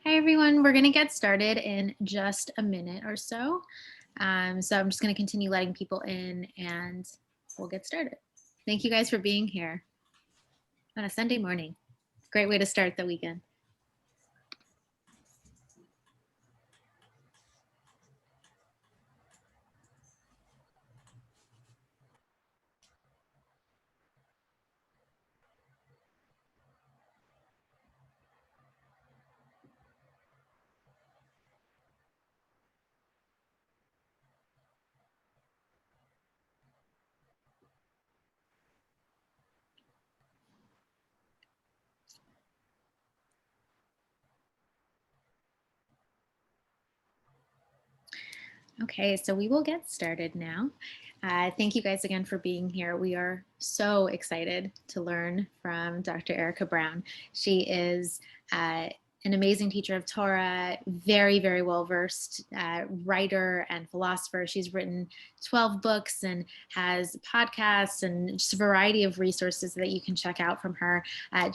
Hi, everyone. We're going to get started in just a minute or so. So I'm just going to continue letting people in and we'll get started. Thank you guys for being here on a Sunday morning. Great way to start the weekend. Okay, so we will get started now. Thank you guys again for being here. We are so excited to learn from Dr. Erica Brown. She is an amazing teacher of Torah, very, very well-versed writer and philosopher. She's written 12 books and has podcasts and just a variety of resources that you can check out from her.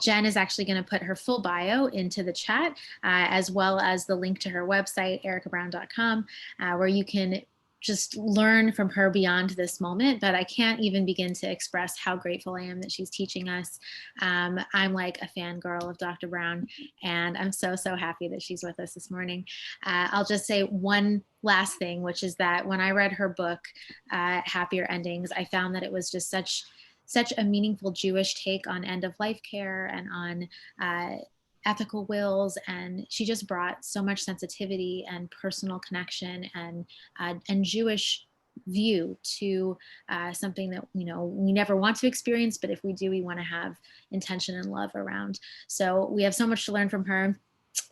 Jen is actually going to put her full bio into the chat, as well as the link to her website, ericabrown.com, where you can just learn from her beyond this moment. But I can't even begin to express how grateful I am that she's teaching us. I'm like a fangirl of Dr. Brown, and I'm so happy that she's with us this morning. I'll just say one last thing, which is that when I read her book, Happier Endings, I found that it was just such a meaningful Jewish take on end of life care and on ethical wills, and she just brought so much sensitivity and personal connection and Jewish view to something that we never want to experience, but if we do, we want to have intention and love around. So we have so much to learn from her.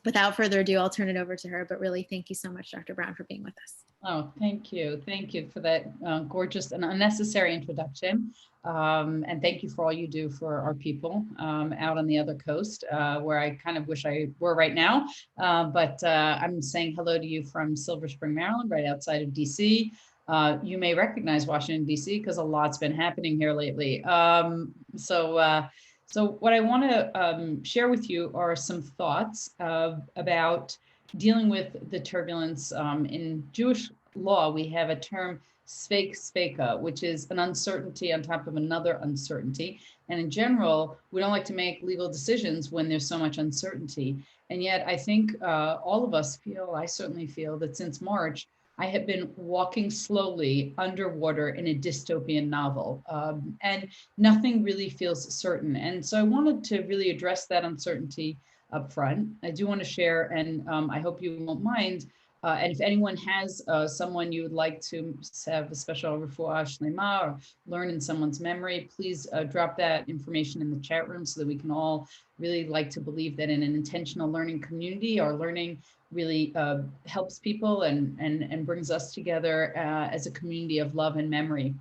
Without further ado, I'll turn it over to her, but really thank you so much, Dr. Brown, for being with us. Oh, thank you. Thank you for that gorgeous and unnecessary introduction. And thank you for all you do for our people out on the other coast, where I kind of wish I were right now. But I'm saying hello to you from Silver Spring, Maryland, right outside of DC. You may recognize Washington, DC, because a lot's been happening here lately. So what I want to share with you are some thoughts about dealing with the turbulence. In Jewish law, we have a term sveka, which is an uncertainty on top of another uncertainty. And in general, we don't like to make legal decisions when there's so much uncertainty. And yet I think all of us feel, I certainly feel that since March, I have been walking slowly underwater in a dystopian novel, and nothing really feels certain. And so I wanted to really address that uncertainty up front. I do want to share, and I hope you won't mind, and if anyone has someone you would like to have a special refuah shlema or learn in someone's memory, please drop that information in the chat room so that we can all really like to believe that in an intentional learning community, our learning really helps people and brings us together as a community of love and memory.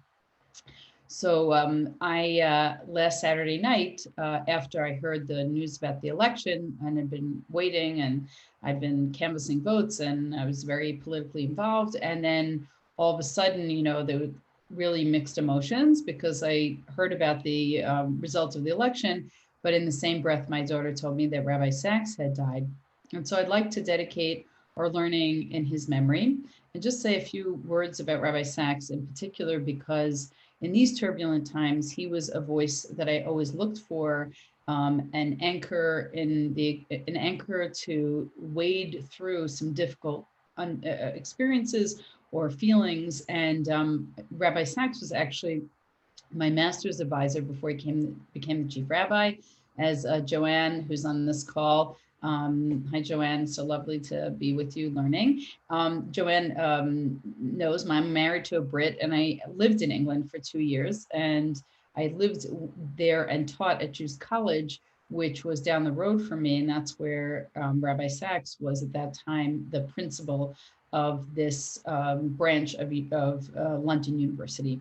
So I last Saturday night, after I heard the news about the election and had been waiting and I'd been canvassing votes and I was very politically involved. And then all of a sudden, there were really mixed emotions because I heard about the results of the election. But in the same breath, my daughter told me that Rabbi Sachs had died. And so I'd like to dedicate our learning in his memory and just say a few words about Rabbi Sachs in particular, because in these turbulent times, he was a voice that I always looked for, an anchor to wade through some difficult experiences or feelings. And Rabbi Sachs was actually my master's advisor before he became the chief rabbi. As Joanne, who's on this call, hi, Joanne. So lovely to be with you learning. Joanne knows I'm married to a Brit, and I lived in England for 2 years. And I lived there and taught at Jews College, which was down the road from me. And that's where Rabbi Sachs was at that time, the principal of this branch of London University.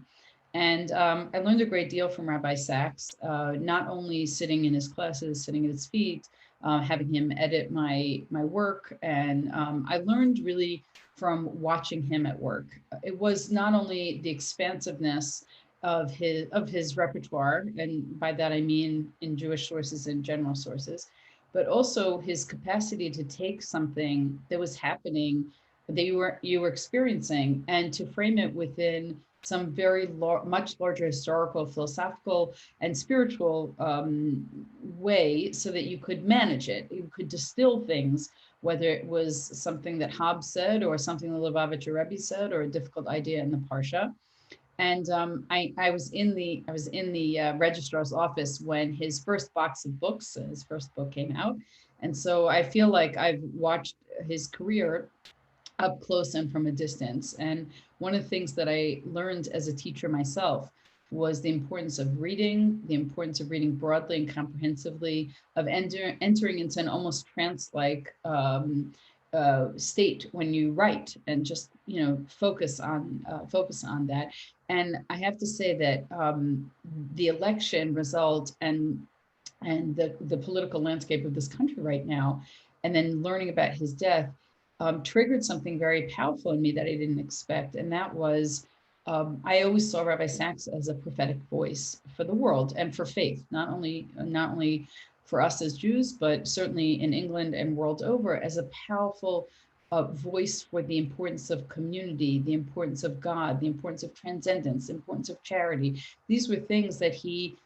And I learned a great deal from Rabbi Sachs, not only sitting in his classes, sitting at his feet, having him edit my work. And I learned really from watching him at work. It was not only the expansiveness of his repertoire, and by that I mean in Jewish sources and general sources, but also his capacity to take something that was happening that you were experiencing and to frame it within some very much larger historical, philosophical, and spiritual way, so that you could manage it. You could distill things, whether it was something that Hobbes said, or something the Lubavitcher Rebbe said, or a difficult idea in the Parsha. And I was in the registrar's office when his first box of books, his first book came out, and so I feel like I've watched his career up close and from a distance. And one of the things that I learned as a teacher myself was the importance of reading, broadly and comprehensively, of entering into an almost trance-like state when you write, and just focus on that. And I have to say that the election result and the political landscape of this country right now, and then learning about his death, triggered something very powerful in me that I didn't expect. And that was, I always saw Rabbi Sacks as a prophetic voice for the world and for faith, not only for us as Jews, but certainly in England and world over, as a powerful voice for the importance of community, the importance of God, the importance of transcendence, the importance of charity. These were things that he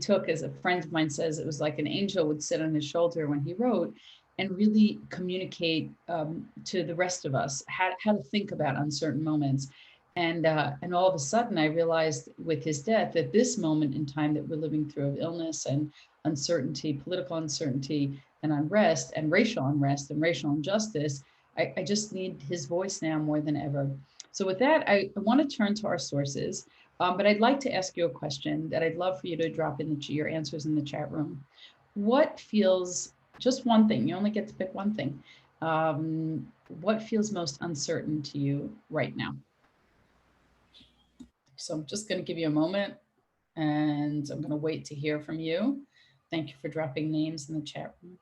took, as a friend of mine says, it was like an angel would sit on his shoulder when he wrote, and really communicate to the rest of us how to think about uncertain moments. And all of a sudden, I realized with his death that this moment in time that we're living through, of illness and uncertainty, political uncertainty and unrest and racial injustice, I just need his voice now more than ever. So with that, I want to turn to our sources, but I'd like to ask you a question that I'd love for you to drop in your answers in the chat room. What feels, just one thing, you only get to pick one thing. What feels most uncertain to you right now? So I'm just going to give you a moment, and I'm going to wait to hear from you. Thank you for dropping names in the chat room.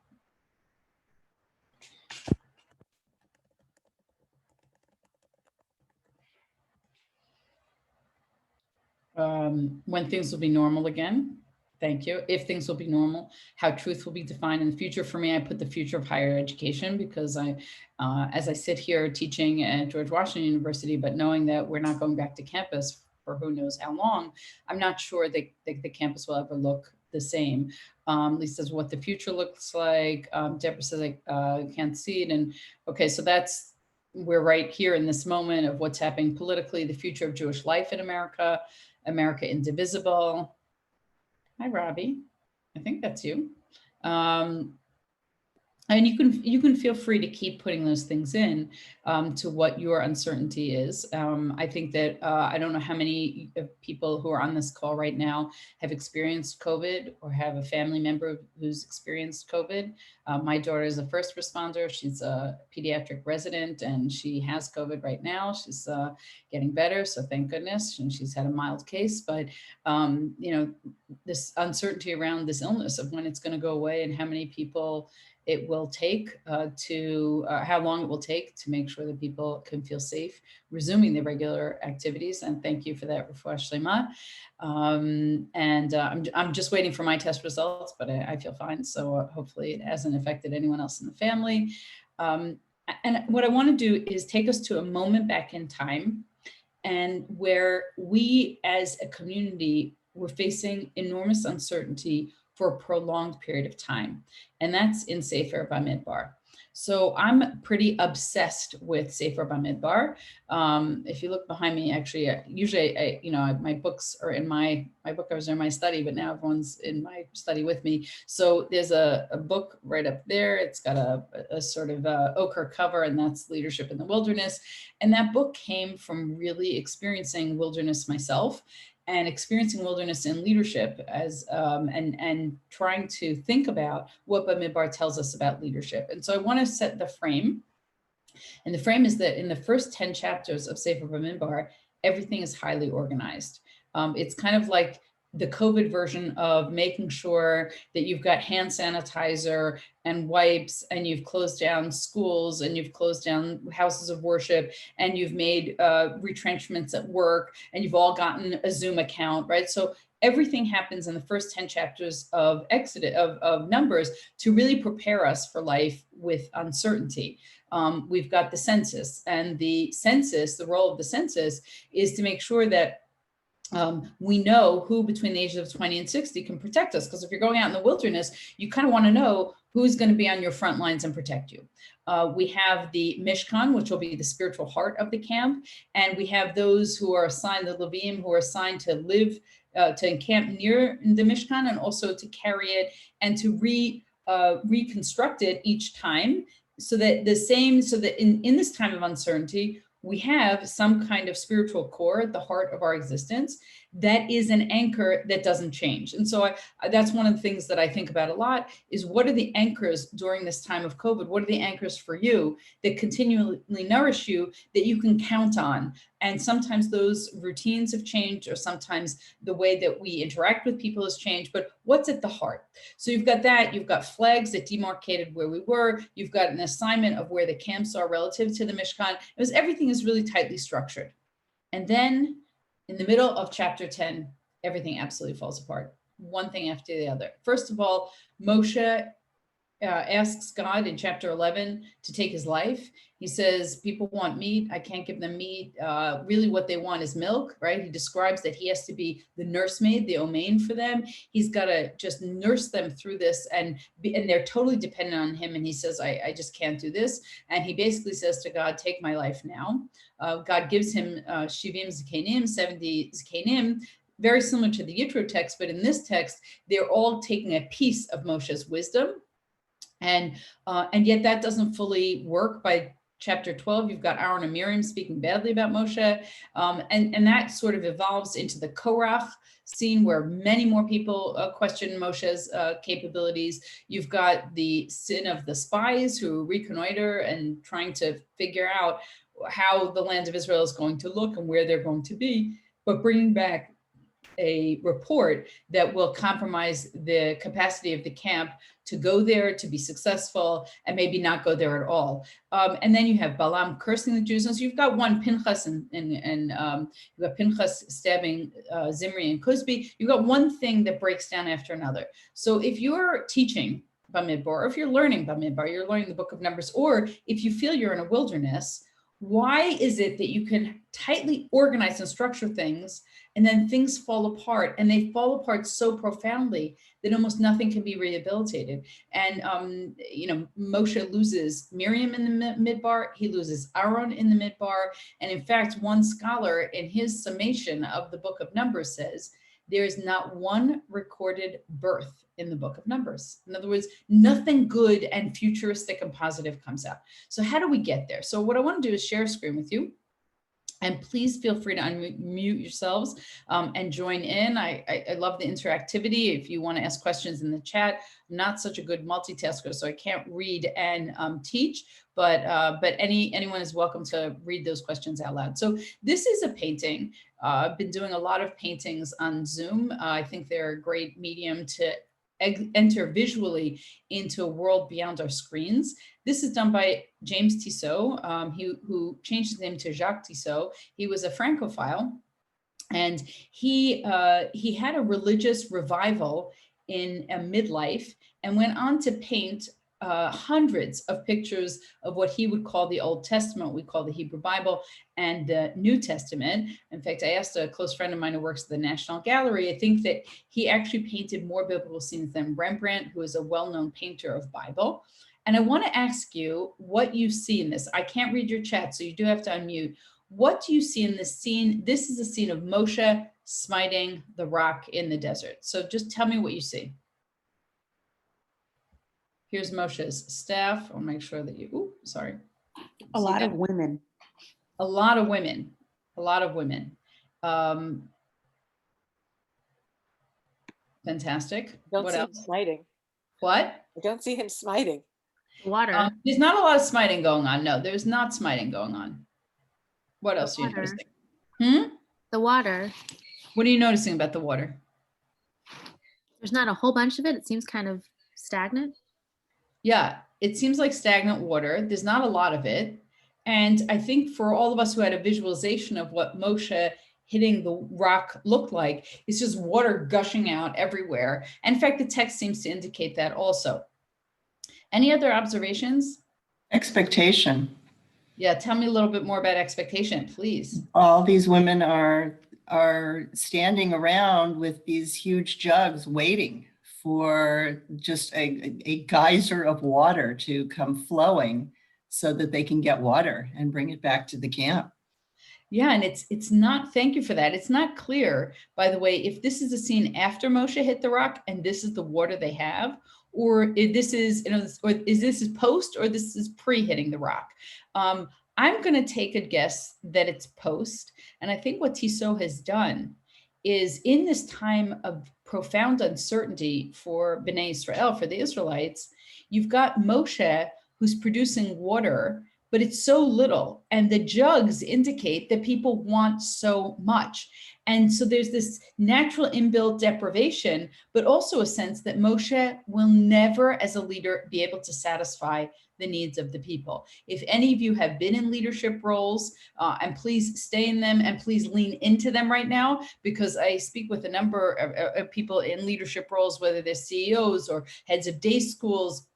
When things will be normal again. Thank you. If things will be normal, how truth will be defined in the future. For me, I put the future of higher education, because as I sit here teaching at George Washington University, but knowing that we're not going back to campus for who knows how long, I'm not sure that the campus will ever look the same. Lisa says what the future looks like. Deborah says I can't see it. And okay, so we're right here in this moment of what's happening politically, the future of Jewish life in America, America Indivisible. Hi, Robbie. I think that's you. And you can feel free to keep putting those things in to what your uncertainty is. I think that I don't know how many people who are on this call right now have experienced COVID or have a family member who's experienced COVID. My daughter is a first responder. She's a pediatric resident, and she has COVID right now. She's getting better, so thank goodness. And she's had a mild case, but this uncertainty around this illness, of when it's going to go away and how many people it will take how long it will take to make sure that people can feel safe resuming their regular activities. And thank you for that, Refuah Shlema. I'm just waiting for my test results, but I feel fine. So hopefully it hasn't affected anyone else in the family. And what I want to do is take us to a moment back in time, and where we as a community were facing enormous uncertainty for a prolonged period of time. And that's in Sefer Bamidbar. So I'm pretty obsessed with Sefer Bamidbar. If you look behind me, actually, usually, my books are in my book. I was in my study, but now everyone's in my study with me. So there's a book right up there. It's got a sort of ochre cover, and that's Leadership in the Wilderness. And that book came from really experiencing wilderness myself, and experiencing wilderness in leadership as and trying to think about what Bamidbar tells us about leadership. And so I want to set the frame. And the frame is that in the first 10 chapters of Sefer Bamidbar, everything is highly organized. It's kind of like the COVID version of making sure that you've got hand sanitizer and wipes, and you've closed down schools, and you've closed down houses of worship, and you've made retrenchments at work, and you've all gotten a Zoom account, right? So everything happens in the first 10 chapters of Exodus, of Numbers, to really prepare us for life with uncertainty. We've got the census, and the role of the census is to make sure that we know who between the ages of 20 and 60 can protect us. Because if you're going out in the wilderness, you kind of want to know who's going to be on your front lines and protect you. We have the Mishkan, which will be the spiritual heart of the camp. And we have those who are assigned, the Levim, who are assigned to live, to encamp near the Mishkan, and also to carry it and to reconstruct it each time. So that in this time of uncertainty, we have some kind of spiritual core at the heart of our existence that is an anchor that doesn't change. And so that's one of the things that I think about a lot, is what are the anchors during this time of COVID? What are the anchors for you that continually nourish you, that you can count on? And sometimes those routines have changed, or sometimes the way that we interact with people has changed, but what's at the heart? So you've got that, you've got flags that demarcated where we were, you've got an assignment of where the camps are relative to the Mishkan. Everything is really tightly structured. And then in the middle of chapter 10, everything absolutely falls apart, one thing after the other. First of all, Moshe asks God in chapter 11 to take his life. He says, people want meat, I can't give them meat. Really what they want is milk, right? He describes that he has to be the nursemaid, the omain for them. He's got to just nurse them through this, and they're totally dependent on him. And he says, I just can't do this. And he basically says to God, take my life now. God gives him Shivim Zikanim, 70 Zikanim, very similar to the Yitro text, but in this text, they're all taking a piece of Moshe's wisdom. And yet that doesn't fully work. By chapter 12, you've got Aaron and Miriam speaking badly about Moshe. And that sort of evolves into the Korach scene, where many more people question Moshe's capabilities. You've got the sin of the spies who reconnoiter and trying to figure out how the land of Israel is going to look and where they're going to be, but bringing back a report that will compromise the capacity of the camp to go there, to be successful, and maybe not go there at all. And then you have Balaam cursing the Jews. And so you've got one Pinchas and you've got Pinchas stabbing Zimri and Cosby. You've got one thing that breaks down after another. So if you're teaching Bamidbar, or if you're learning Bamidbar, you're learning the book of Numbers, or if you feel you're in a wilderness, why is it that you can tightly organize and structure things, and then things fall apart, and they fall apart so profoundly that almost nothing can be rehabilitated? And, Moshe loses Miriam in the midbar, he loses Aaron in the midbar. And in fact, one scholar in his summation of the book of Numbers says, there is not one recorded birth in the book of Numbers. In other words, nothing good and futuristic and positive comes out. So how do we get there? So what I want to do is share a screen with you. And please feel free to unmute yourselves and join in. I love the interactivity. If you want to ask questions in the chat, I'm not such a good multitasker, so I can't read and teach, but anyone is welcome to read those questions out loud. So this is a painting. I've been doing a lot of paintings on Zoom. I think they're a great medium to enter visually into a world beyond our screens. This is done by James Tissot, who changed his name to Jacques Tissot. He was a Francophile, and he had a religious revival in a midlife and went on to paint hundreds of pictures of what he would call the Old Testament, we call the Hebrew Bible, and the New Testament. In fact, I asked a close friend of mine who works at the National Gallery, I think that he actually painted more biblical scenes than Rembrandt, who is a well-known painter of Bible. And I want to ask you what you see in this. I can't read your chat, so you do have to unmute. What do you see in this scene? This is a scene of Moshe smiting the rock in the desert. So just tell me what you see. Here's Moshe's staff. I'll make sure that you, sorry. A lot of women. A lot of women. A lot of women. Fantastic. Don't see him smiting. What? I don't see him smiting. Water. There's not a lot of smiting going on. No, there's not smiting going on. What else are you noticing? The water. What are you noticing about the water? There's not a whole bunch of it. It seems kind of stagnant. Yeah, it seems like stagnant water. There's not a lot of it. And I think for all of us who had a visualization of what Moshe hitting the rock look like? It's just water gushing out everywhere. And in fact, the text seems to indicate that also. Any other observations? Expectation. Yeah, tell me a little bit more about expectation, please. All these women are standing around with these huge jugs waiting for just a geyser of water to come flowing so that they can get water and bring it back to the camp. Yeah, and it's not, thank you for that. It's not clear, by the way, if this is a scene after Moshe hit the rock and this is the water they have, or if this is, you know, or is this post, or this is pre-hitting the rock. I'm going to take a guess that it's post. And I think what Tissot has done is, in this time of profound uncertainty for Bnei Israel, for the Israelites, you've got Moshe who's producing water, but it's so little. And the jugs indicate that people want so much. And so there's this natural inbuilt deprivation, but also a sense that Moshe will never, as a leader, be able to satisfy the needs of the people. If any of you have been in leadership roles, and please stay in them and please lean into them right now, because I speak with a number of people in leadership roles, whether they're CEOs or heads of day schools,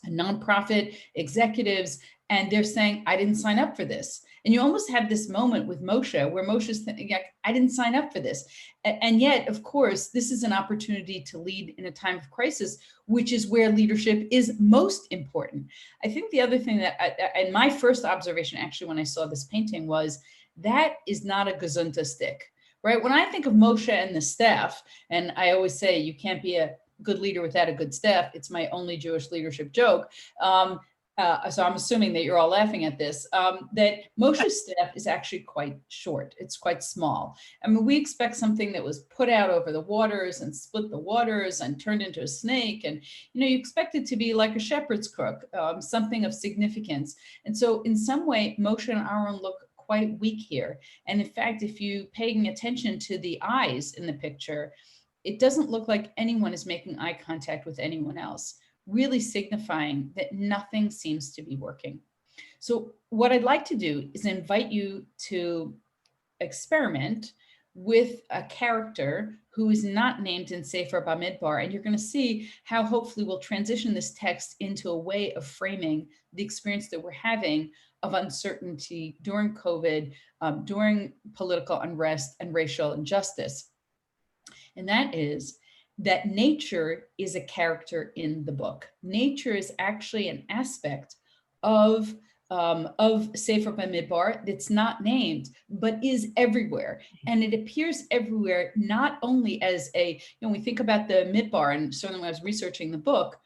nonprofit executives, and they're saying, I didn't sign up for this. And you almost have this moment with Moshe where Moshe's thinking, I didn't sign up for this. And yet, of course, this is an opportunity to lead in a time of crisis, which is where leadership is most important. I think the other thing that, and my first observation actually when I saw this painting was, that is not a Gesundheit stick, right? When I think of Moshe and the staff, and I always say you can't be a good leader without a good staff. It's my only Jewish leadership joke. So I'm assuming that you're all laughing at this, that Moshe's staff is actually quite short. It's quite small. I mean, we expect something that was put out over the waters and split the waters and turned into a snake. And, you know, you expect it to be like a shepherd's crook, something of significance. And so in some way, Moshe and Aaron look quite weak here. And in fact, if you paying attention to the eyes in the picture, it doesn't look like anyone is making eye contact with anyone else, really signifying that nothing seems to be working. So what I'd like to do is invite you to experiment with a character who is not named in Sefer Bamidbar, and you're going to see how hopefully we'll transition this text into a way of framing the experience that we're having of uncertainty during COVID, during political unrest and racial injustice. And that is that nature is a character in the book. Nature is actually an aspect of Sefer Bamidbar that's not named, but is everywhere. And it appears everywhere, not only as a, you know, we think about the Midbar, and certainly when I was researching the book,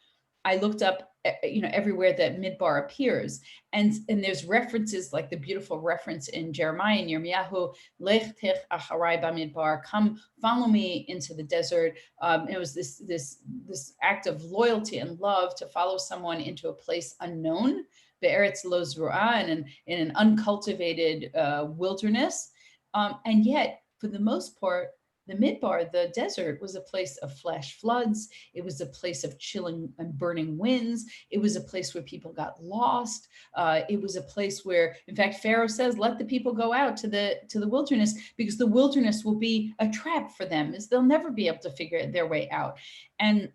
I looked up, you know, everywhere that Midbar appears. And there's references like the beautiful reference in Jeremiah and Yirmiyahu, Lech tech acharai bamidbar, come follow me into the desert. It was this act of loyalty and love to follow someone into a place unknown, be'eretz lo zru'ah, and in an uncultivated wilderness. And yet, for the most part, the Midbar, the desert, was a place of flash floods. It was a place of chilling and burning winds. It was a place where people got lost. It was a place where, in fact, Pharaoh says, let the people go out to the wilderness, because the wilderness will be a trap for them, as they'll never be able to figure their way out. And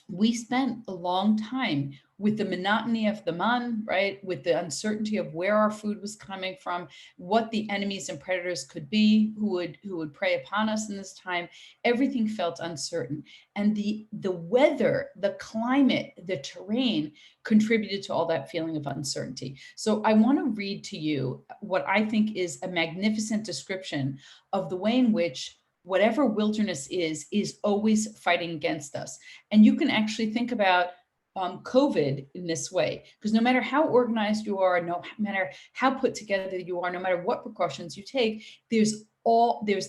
we spent a long time with the monotony of the man, right? With the uncertainty of where our food was coming from, what the enemies and predators could be, who would prey upon us in this time. Everything felt uncertain. And the weather, the climate, the terrain contributed to all that feeling of uncertainty. So I want to read to you what I think is a magnificent description of the way in which whatever wilderness is always fighting against us. And you can actually think about COVID in this way, because no matter how organized you are, no matter how put together you are, no matter what precautions you take, there's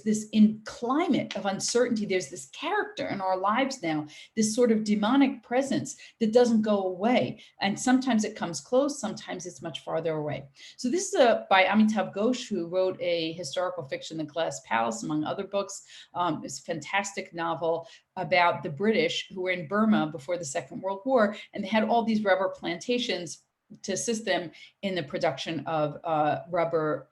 this in climate of uncertainty, there's this character in our lives now, this sort of demonic presence that doesn't go away. And sometimes it comes close, sometimes it's much farther away. So this is by Amitav Ghosh, who wrote a historical fiction, The Glass Palace, among other books. It's a fantastic novel about the British who were in Burma before the Second World War, and they had all these rubber plantations to assist them in the production of rubber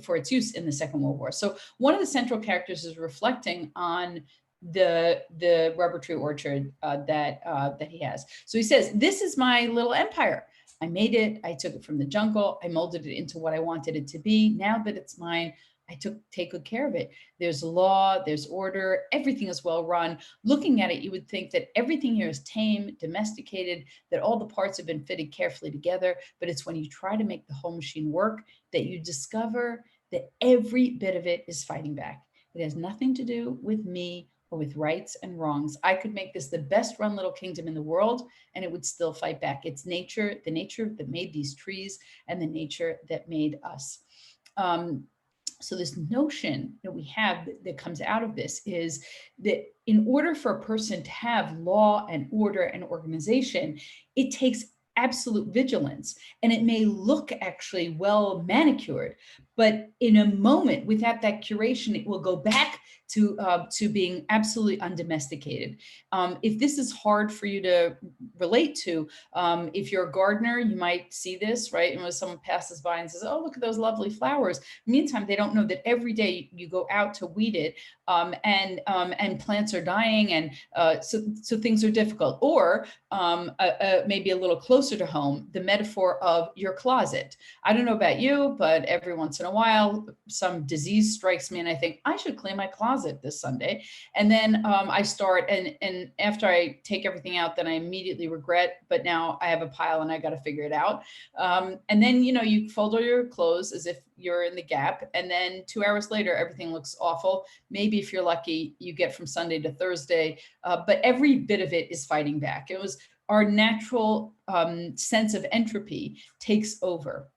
for its use in the Second World War. So one of the central characters is reflecting on the rubber tree orchard that he has. So he says, "This is my little empire. I made it. I took it from the jungle. I molded it into what I wanted it to be. Now that it's mine, I take good care of it. There's law, there's order, everything is well run. Looking at it, you would think that everything here is tame, domesticated, that all the parts have been fitted carefully together. But it's when you try to make the whole machine work that you discover that every bit of it is fighting back. It has nothing to do with me or with rights and wrongs. I could make this the best run little kingdom in the world, and it would still fight back. It's nature, the nature that made these trees and the nature that made us." So this notion that we have that comes out of this is that in order for a person to have law and order and organization, it takes absolute vigilance. And it may look actually well manicured, but in a moment without that curation, it will go back to being absolutely undomesticated. If this is hard for you to relate to, if you're a gardener, you might see this, right? And when someone passes by and says, "Oh, look at those lovely flowers." Meantime, they don't know that every day you go out to weed it, and plants are dying, and so things are difficult. Or maybe a little closer to home, the metaphor of your closet. I don't know about you, but every once in a while, some disease strikes me and I think I should clean my closet this Sunday. And then I start, and after I take everything out, then I immediately regret, but now I have a pile and I got to figure it out. And then, you fold all your clothes as if you're in the Gap. And then 2 hours later, everything looks awful. Maybe if you're lucky, you get from Sunday to Thursday, but every bit of it is fighting back. It was our natural sense of entropy takes over.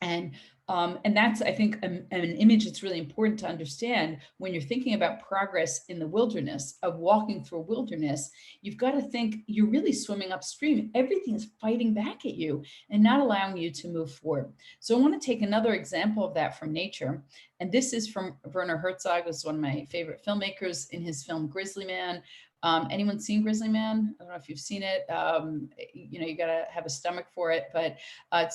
And that's, I think, an image that's really important to understand when you're thinking about progress in the wilderness, of walking through a wilderness. You've got to think you're really swimming upstream. Everything is fighting back at you and not allowing you to move forward. So I want to take another example of that from nature. And this is from Werner Herzog, who's one of my favorite filmmakers, in his film Grizzly Man. Anyone seen Grizzly Man? I don't know if you've seen it. You got to have a stomach for it, but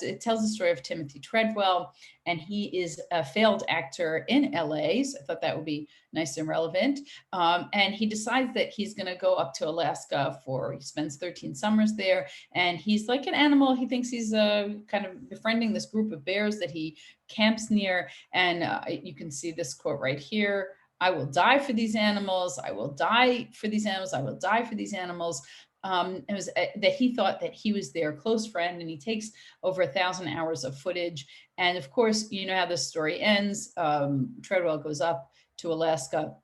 it tells the story of Timothy Treadwell, and he is a failed actor in LA. So I thought that would be nice and relevant. And he decides that he's going to go up to Alaska he spends 13 summers there. And he's like an animal. He thinks he's kind of befriending this group of bears that he camps near. And you can see this quote right here: "I will die for these animals. I will die for these animals. I will die for these animals." It was that he thought that he was their close friend, and he takes over 1,000 hours of footage. And of course, you know how this story ends. Treadwell goes up to Alaska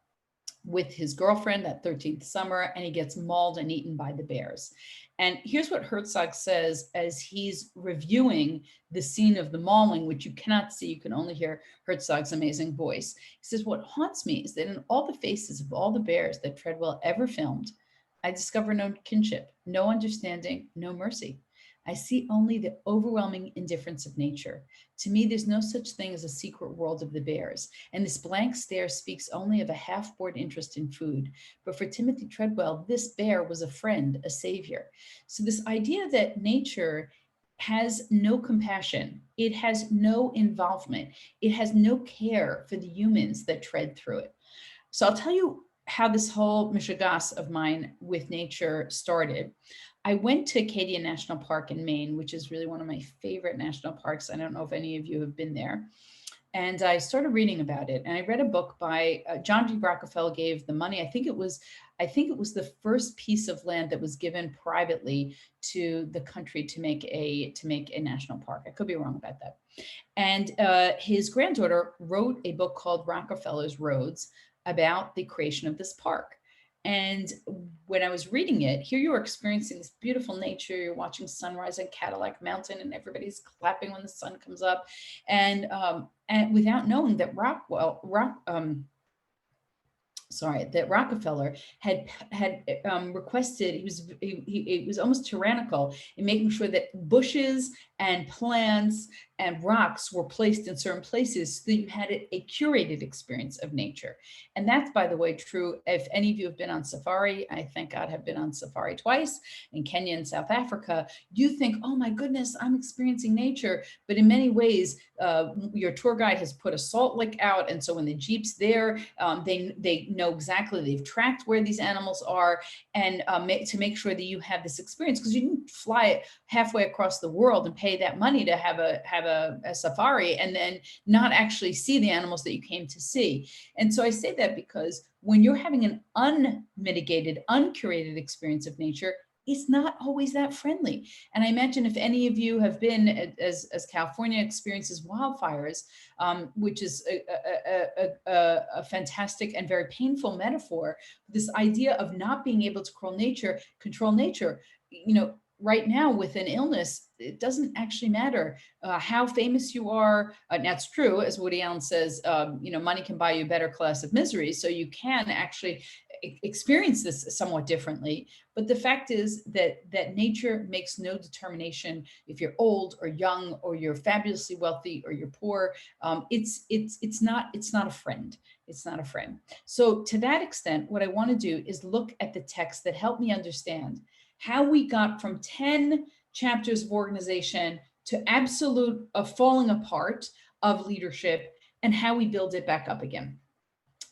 with his girlfriend that 13th summer, and he gets mauled and eaten by the bears. And here's what Herzog says as he's reviewing the scene of the mauling, which you cannot see, you can only hear Herzog's amazing voice. He says, "What haunts me is that in all the faces of all the bears that Treadwell ever filmed, I discover no kinship, no understanding, no mercy. I see only the overwhelming indifference of nature. To me, there's no such thing as a secret world of the bears, and this blank stare speaks only of a half-bored interest in food. But for Timothy Treadwell, this bear was a friend, a savior." So this idea that nature has no compassion, it has no involvement, it has no care for the humans that tread through it. So I'll tell you how this whole mishigas of mine with nature started. I went to Acadia National Park in Maine, which is really one of my favorite national parks. I don't know if any of you have been there. And I started reading about it. And I read a book by John D. Rockefeller gave the money. I think it was the first piece of land that was given privately to the country to make a national park. I could be wrong about that. And his granddaughter wrote a book called Rockefeller's Roads about the creation of this park. And when I was reading it, here you are experiencing this beautiful nature. You're watching sunrise on Cadillac Mountain, and everybody's clapping when the sun comes up, and without knowing that Rockefeller had requested, he was almost tyrannical in making sure that bushes and plants and rocks were placed in certain places so that you had a curated experience of nature. And that's, by the way, true. If any of you have been on safari, I thank God have been on safari twice in Kenya and South Africa, you think, oh my goodness, I'm experiencing nature. But in many ways, your tour guide has put a salt lick out. And so when the Jeep's there, they know exactly, they've tracked where these animals are, and to make sure that you have this experience, because you didn't fly it halfway across the world and pay that money to have a safari and then not actually see the animals that you came to see. And so I say that because when you're having an unmitigated, uncurated experience of nature, it's not always that friendly. And I imagine if any of you have been, as California experiences wildfires, which is a fantastic and very painful metaphor, this idea of not being able to control nature, you know, right now with an illness, it doesn't actually matter how famous you are. And that's true, as Woody Allen says, you know, money can buy you a better class of misery. So you can actually experience this somewhat differently. But the fact is that nature makes no determination if you're old or young, or you're fabulously wealthy or you're poor. It's not a friend. It's not a friend. So to that extent, what I want to do is look at the texts that help me understand how we got from 10 chapters of organization to absolute falling apart of leadership, and how we build it back up again.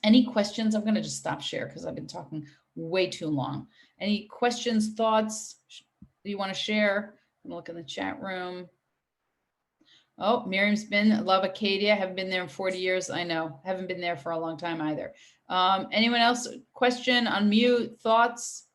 Any questions? I'm going to just stop share because I've been talking way too long. Any questions, thoughts that you want to share? I'm look in the chat room. Oh, Miriam's been, love Acadia. Haven't been there in 40 years. I know. Haven't been there for a long time either. Anyone else? Question, unmute, thoughts?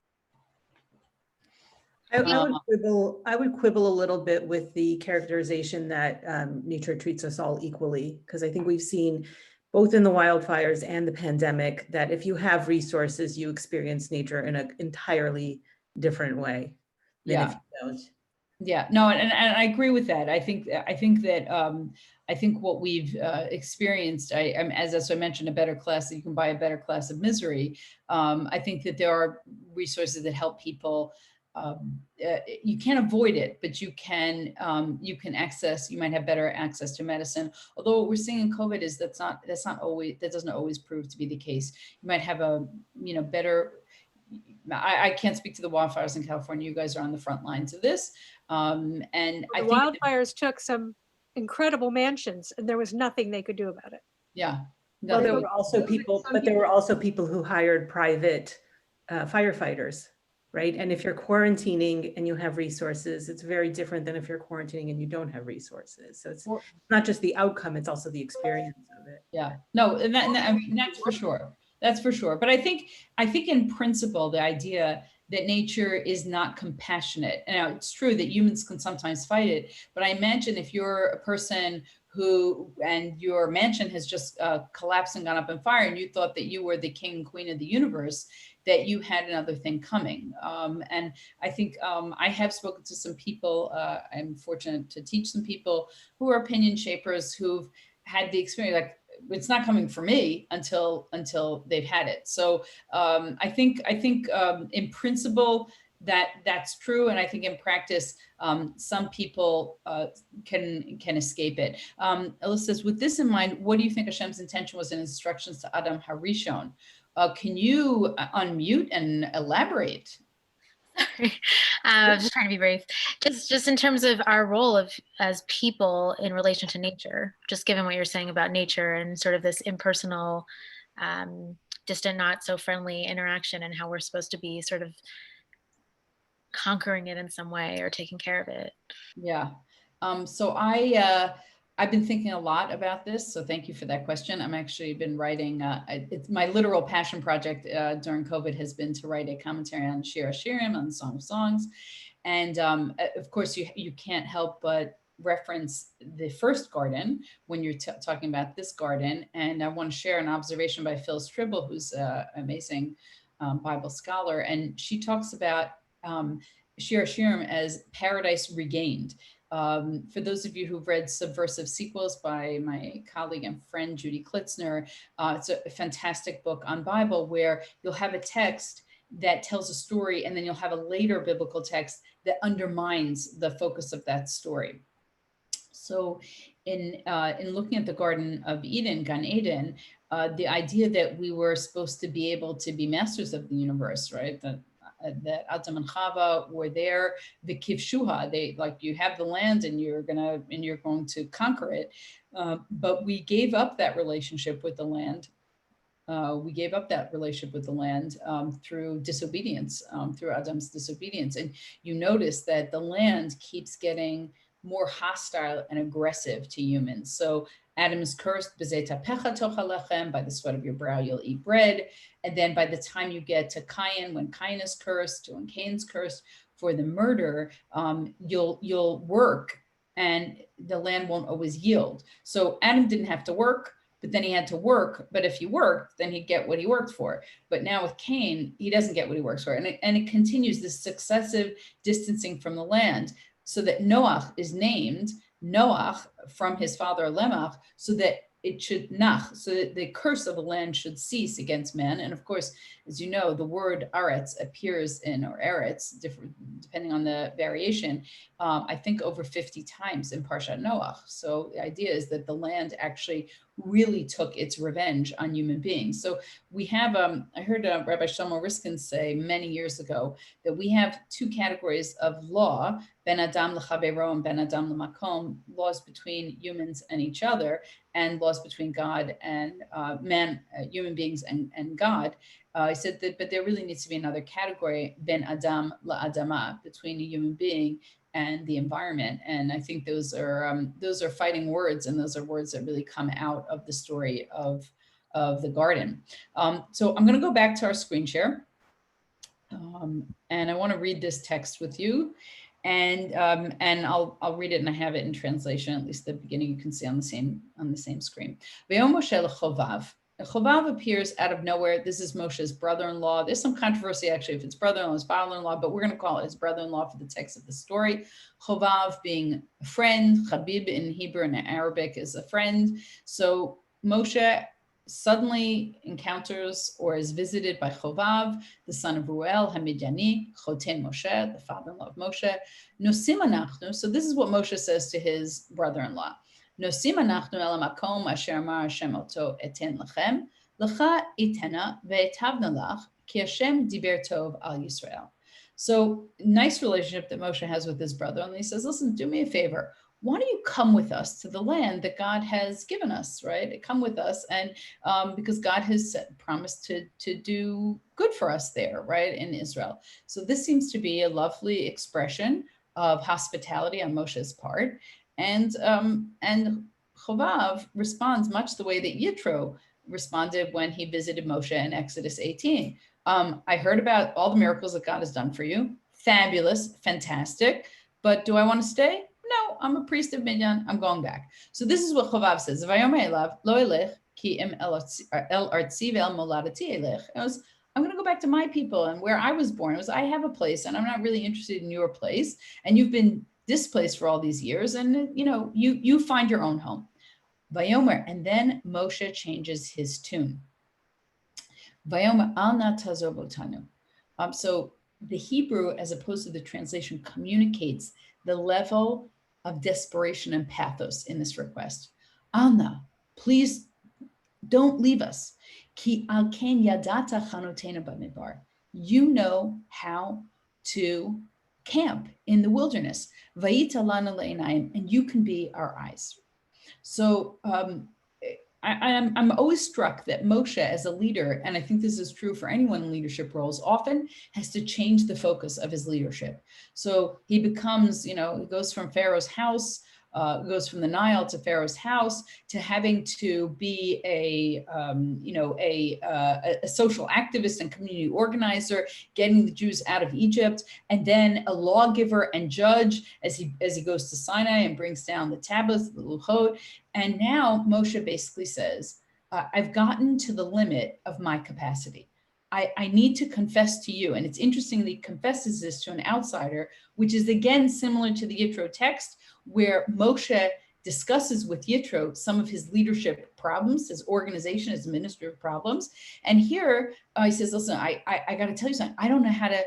I would quibble a little bit with the characterization that nature treats us all equally, because I think we've seen both in the wildfires and the pandemic that if you have resources, you experience nature in an entirely different way than if you don't. Yeah, no, and I agree with that. I think what we've experienced, as I mentioned, a better class, that you can buy a better class of misery. I think that there are resources that help people. You can't avoid it, but you can access. You might have better access to medicine. Although what we're seeing in COVID is that doesn't always prove to be the case. You might have a better. I can't speak to the wildfires in California. You guys are on the front lines of this, and I think the wildfires took some incredible mansions, and there was nothing they could do about it. Yeah. Well, there were also people who hired private firefighters. Right. And if you're quarantining and you have resources, it's very different than if you're quarantining and you don't have resources. So it's not just the outcome, it's also the experience of it. Yeah, no, and I mean, that's for sure. That's for sure. But I think in principle, the idea that nature is not compassionate. Now, it's true that humans can sometimes fight it, but I imagine if you're a person and your mansion has just collapsed and gone up in fire, and you thought that you were the king and queen of the universe, that you had another thing coming. And I think I have spoken to some people, I'm fortunate to teach some people who are opinion shapers who've had the experience, like, it's not coming for me until they've had it. So I think in principle, that's true. And I think in practice, some people can escape it. Alyssa says, with this in mind, what do you think Hashem's intention was in instructions to Adam Harishon? Can you unmute and elaborate? Sorry, I was just trying to be brief. Just in terms of our role as people in relation to nature, just given what you're saying about nature and sort of this impersonal, distant, not so friendly interaction, and how we're supposed to be sort of conquering it in some way or taking care of it. Yeah. So I've been thinking a lot about this. So thank you for that question. I'm actually been writing, it's my literal passion project during COVID has been to write a commentary on Shir HaShirim, on the Song of Songs. And of course you can't help but reference the first garden when you're talking about this garden. And I want to share an observation by Phil Stribble, who's an amazing Bible scholar. And she talks about Shir HaShirim as paradise regained. For those of you who've read Subversive Sequels by my colleague and friend, Judy Klitzner, it's a fantastic book on Bible where you'll have a text that tells a story, and then you'll have a later biblical text that undermines the focus of that story. So in looking at the Garden of Eden, Gan Eden, the idea that we were supposed to be able to be masters of the universe, right? That Adam and Chava were there, the kivshuha, they like, you have the land and you're going to conquer it. But we gave up that relationship with the land. We gave up that relationship with the land through disobedience, through Adam's disobedience. And you notice that the land keeps getting more hostile and aggressive to humans. So Adam is cursed, by the sweat of your brow you'll eat bread. And then by the time you get to Cain, when Cain is cursed, when Cain's cursed for the murder, you'll work and the land won't always yield. So Adam didn't have to work, but then he had to work. But if he worked, then he'd get what he worked for. But now with Cain, he doesn't get what he works for. And it continues this successive distancing from the land, so that Noach is named Noach from his father Lemach, so that it should nach, so that the curse of the land should cease against man. And of course, as you know, the word aretz appears in, or eretz, different depending on the variation, I think over 50 times in Parshat Noach. So the idea is that the land actually really took its revenge on human beings. So we have, I heard Rabbi Shlomo Riskin say many years ago that we have two categories of law, ben adam l'chavero and ben adam l'makom, laws between humans and each other, and laws between God and human beings and God. He said that, but there really needs to be another category, ben adam la'adama, between a human being and the environment. And I think those are fighting words, and those are words that really come out of the story of the garden. So I'm going to go back to our screen share, and I want to read this text with you. And I'll read it, and I have it in translation, at least the beginning you can see on the same screen. V'yom Moshe l'chovav. Chovav appears out of nowhere. This is Moshe's brother-in-law. There's some controversy actually if it's brother-in-law or his father-in-law, but we're going to call it his brother-in-law for the text of the story. Chovav being a friend, Chabib in Hebrew and Arabic is a friend. So Moshe suddenly encounters or is visited by Chovav, the son of Ruel, Hamidyani, Choten Moshe, the father-in-law of Moshe. Nosim anachnu. So this is what Moshe says to his brother-in-law. Nosim anachnu el hamakom asher amar Hashem oto eten lachem, lecha itena ve'etavna lach, ki Hashem diber tov al Yisrael. So nice relationship that Moshe has with his brother. And he says, listen, do me a favor. Why don't you come with us to the land that God has given us, right? Come with us. And because God has promised to do good for us there, right, in Israel. So this seems to be a lovely expression of hospitality on Moshe's part. And Chovav responds much the way that Yitro responded when he visited Moshe in Exodus 18. I heard about all the miracles that God has done for you. Fabulous, fantastic. But do I want to stay? No, I'm a priest of Midian. I'm going back. So this is what Chovav says. I'm going to go back to my people and where I was born. I have a place, and I'm not really interested in your place. And you've been displaced for all these years, and you find your own home. Vayomer, and then Moshe changes his tune. Vayomer al na tazov otanu. So the Hebrew, as opposed to the translation, communicates the level of desperation and pathos in this request. Alna, please don't leave us. Ki al ken yadata chanotena b'midbar. You know how to camp in the wilderness. Vayita lana le'inayim, and you can be our eyes. So I'm always struck that Moshe, as a leader, and I think this is true for anyone in leadership roles, often has to change the focus of his leadership. So he becomes, he goes from Pharaoh's house, goes from the Nile to Pharaoh's house, to having to be a social activist and community organizer, getting the Jews out of Egypt, and then a lawgiver and judge as he goes to Sinai and brings down the tablets, the Luchot. And now Moshe basically says, I've gotten to the limit of my capacity. I need to confess to you. And it's interesting that he confesses this to an outsider, which is again similar to the Yitro text, where Moshe discusses with Yitro some of his leadership problems, his organization, his administrative problems. And here he says, listen, I got to tell you something. I don't know how to,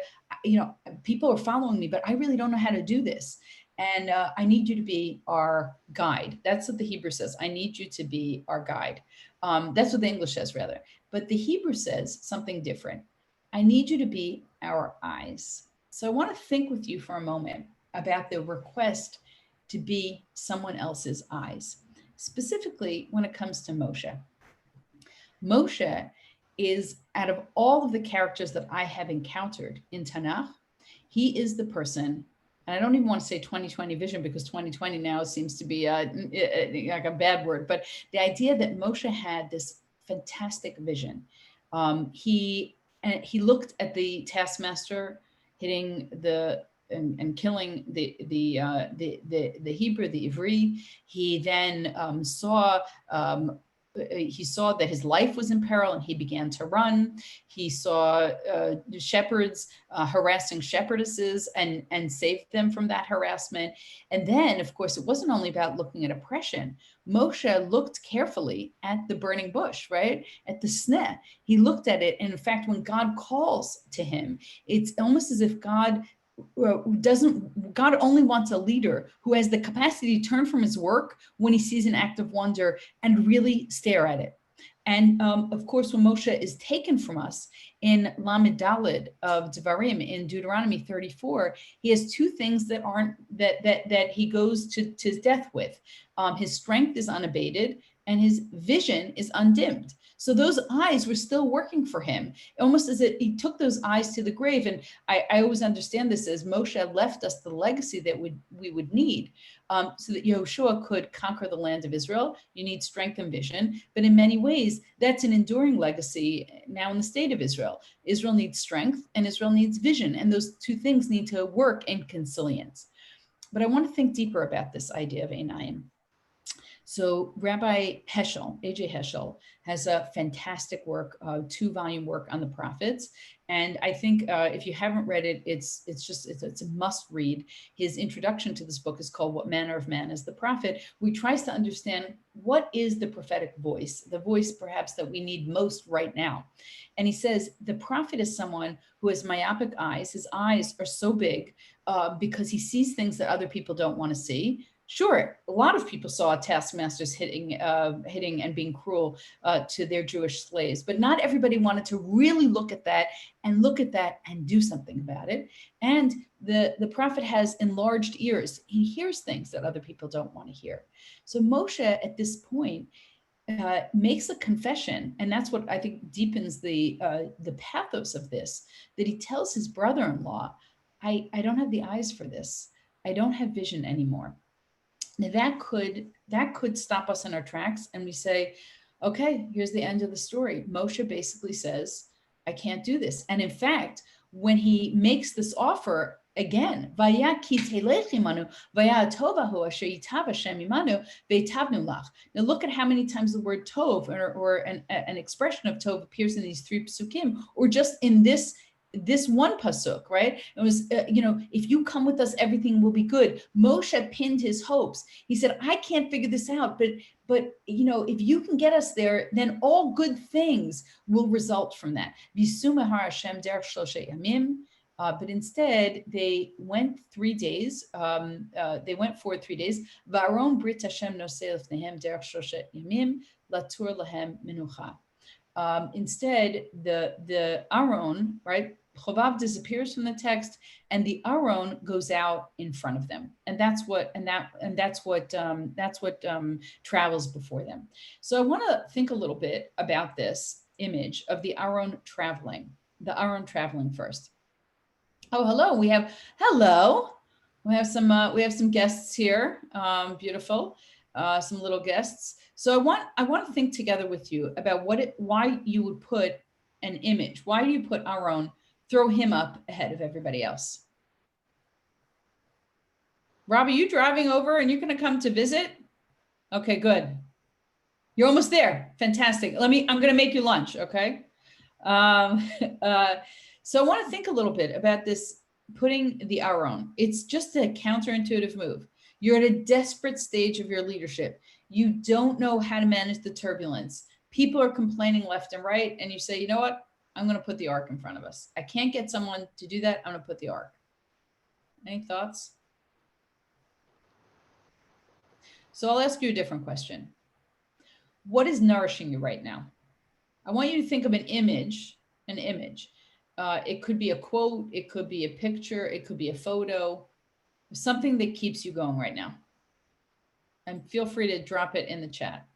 people are following me, but I really don't know how to do this. and I need you to be our guide. That's what the Hebrew says. I need you to be our guide. That's what the English says, rather. But the Hebrew says something different. I need you to be our eyes. So I want to think with you for a moment about the request to be someone else's eyes, specifically when it comes to Moshe. Moshe is, out of all of the characters that I have encountered in Tanakh, he is the person, and I don't even want to say 2020 vision because 2020 now seems to be like a bad word, but the idea that Moshe had this fantastic vision. He looked at the taskmaster hitting and killing the Hebrew, the Ivri. He then he saw that his life was in peril and he began to run. He saw shepherds harassing shepherdesses and saved them from that harassment. And then, of course, it wasn't only about looking at oppression. Moshe looked carefully at the burning bush, right? At the sneh. He looked at it. And in fact, when God calls to him, it's almost as if God only wants a leader who has the capacity to turn from his work when he sees an act of wonder and really stare at it. And of course, when Moshe is taken from us in Lamed Daled of Devarim in Deuteronomy 34, he has two things that he goes to his death with. His strength is unabated and his vision is undimmed. So those eyes were still working for him, almost as if he took those eyes to the grave. And I always understand this as Moshe left us the legacy that we would need so that Yehoshua could conquer the land of Israel. You need strength and vision. But in many ways, that's an enduring legacy now in the state of Israel. Israel needs strength and Israel needs vision. And those two things need to work in consilience. But I want to think deeper about this idea of Einayim. So Rabbi Heschel, A.J. Heschel, has a fantastic work, 2-volume work on the prophets. And I think if you haven't read it, it's a must read. His introduction to this book is called What Manner of Man is the Prophet, where he tries to understand what is the prophetic voice, the voice perhaps that we need most right now. And he says, the prophet is someone who has myopic eyes. His eyes are so big because he sees things that other people don't want to see. Sure, a lot of people saw taskmasters hitting and being cruel to their Jewish slaves, but not everybody wanted to really look at that and do something about it. And the prophet has enlarged ears. He hears things that other people don't want to hear. So Moshe, at this point, makes a confession, and that's what I think deepens the pathos of this, that he tells his brother-in-law, I don't have the eyes for this. I don't have vision anymore. Now that could stop us in our tracks and we say, okay, here's the end of the story. Moshe basically says, I can't do this. And in fact, when he makes this offer again, now look at how many times the word tov or an expression of tov appears in these 3 psukim, or just in this one pasuk, right? It was, if you come with us, everything will be good. Moshe pinned his hopes. He said, I can't figure this out, but if you can get us there, then all good things will result from that. But instead, they went 3 days. They went forward 3 days. Va'aron brit Hashem noseh lefnehem derech shoshet yamim latur lahem menucha. Instead, the Aaron, right? Chovav disappears from the text, and the Aaron goes out in front of them, and that's what travels before them. So I want to think a little bit about this image of the Aaron traveling first. Oh, hello. We have some guests here. Beautiful. Some little guests. So I want to think together with you about why you would put an image. Why do you put Aaron, throw him up ahead of everybody else? Rob, are you driving over and you're going to come to visit? Okay, good. You're almost there. Fantastic. I'm going to make you lunch. Okay. So I want to think a little bit about this, putting the Aaron. It's just a counterintuitive move. You're at a desperate stage of your leadership. You don't know how to manage the turbulence. People are complaining left and right. And you say, you know what? I'm going to put the ark in front of us. I can't get someone to do that. I'm going to put the ark. Any thoughts? So I'll ask you a different question. What is nourishing you right now? I want you to think of an image, an image. It could be a quote, it could be a picture, it could be a photo, something that keeps you going right now. And feel free to drop it in the chat.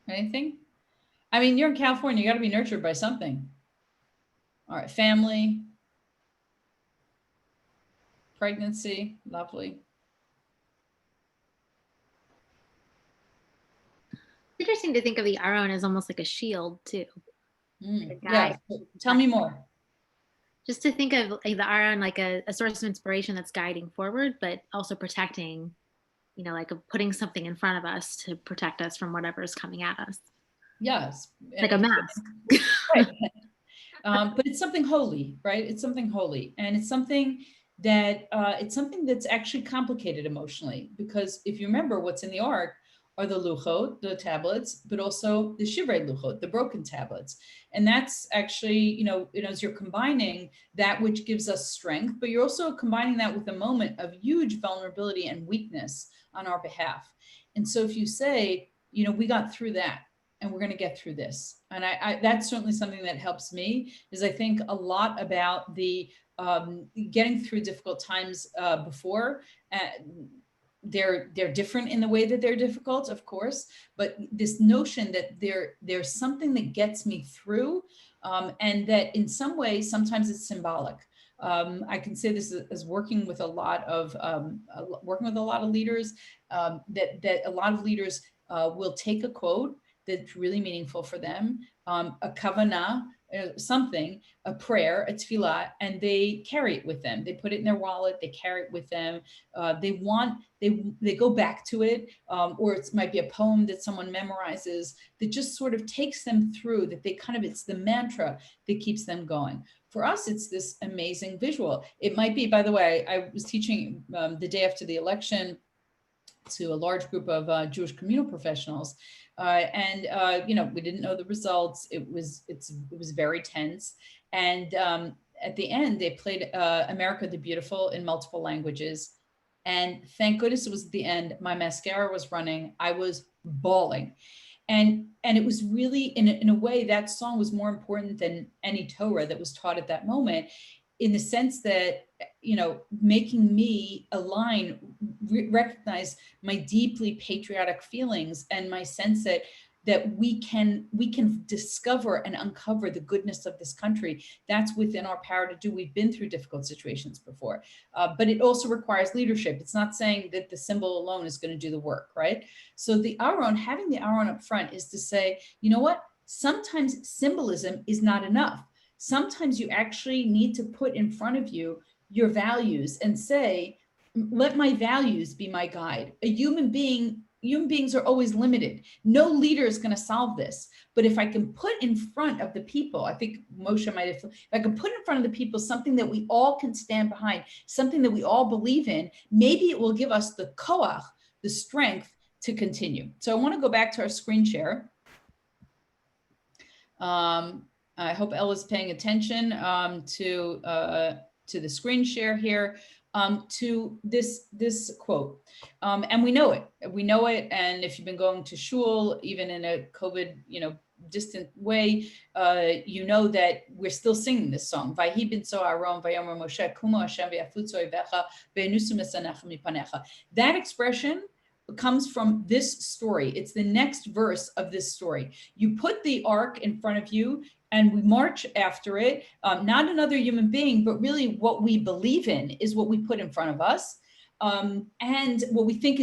Anything? I mean, you're in California, you got to be nurtured by something. All right, family, pregnancy, lovely. It's interesting to think of the Aron as almost like a shield too. Like a Yeah, guide. tell me more. Just to think of like the Aron like a source of inspiration that's guiding forward, but also protecting, like putting something in front of us to protect us from whatever's coming at us. Yes. Like a mask. Right. But it's something holy, right? It's something holy. And it's something that's actually complicated emotionally, because if you remember, what's in the ark are the luchot, the tablets, but also the shivrei luchot, the broken tablets. And that's actually, as you're combining that which gives us strength, but you're also combining that with a moment of huge vulnerability and weakness on our behalf. And so if you say, we got through that, and we're going to get through this. And I that's certainly something that helps me, is I think a lot about the getting through difficult times before. They're different in the way that they're difficult, of course, but this notion that there's something that gets me through, and that in some way, sometimes it's symbolic. I can say this as working with a lot of leaders, that a lot of leaders will take a quote that's really meaningful for them, a kavanah, something, a prayer, a tefillah, and they carry it with them. They put it in their wallet, they carry it with them. They go back to it, or it might be a poem that someone memorizes that just sort of takes them through, that it's the mantra that keeps them going. For us, it's this amazing visual. It might be, by the way, I was teaching the day after the election to a large group of Jewish communal professionals. We didn't know the results. It was very tense. And at the end, they played America the Beautiful in multiple languages. And thank goodness it was at the end. My mascara was running. I was bawling. And it was really, in a way, that song was more important than any Torah that was taught at that moment, in the sense that, making me align, recognize my deeply patriotic feelings, and my sense that we can discover and uncover the goodness of this country. That's within our power to do. We've been through difficult situations before, but it also requires leadership. It's not saying that the symbol alone is going to do the work, right? So having the Aron up front is to say, you know what? Sometimes symbolism is not enough. Sometimes you actually need to put in front of you your values and say, let my values be my guide. Human beings are always limited. No leader is going to solve this. But if I can put in front of the people, I think Moshe might have, if I can put in front of the people something that we all can stand behind, something that we all believe in, maybe it will give us the koach, the strength to continue. So I want to go back to our screen share. I hope Ella's paying attention to the screen share here, to this quote. And we know it. And if you've been going to shul, even in a COVID, distant way, that we're still singing this song. Vayhi binso Aaron vayomer Moshe kumo Hashem v'yafutzo ovecha ve'nusu mesanecha mipanecha. That expression comes from this story. It's the next verse of this story. You put the ark in front of you, and we march after it. Not another human being, but really what we believe in is what we put in front of us, and what we think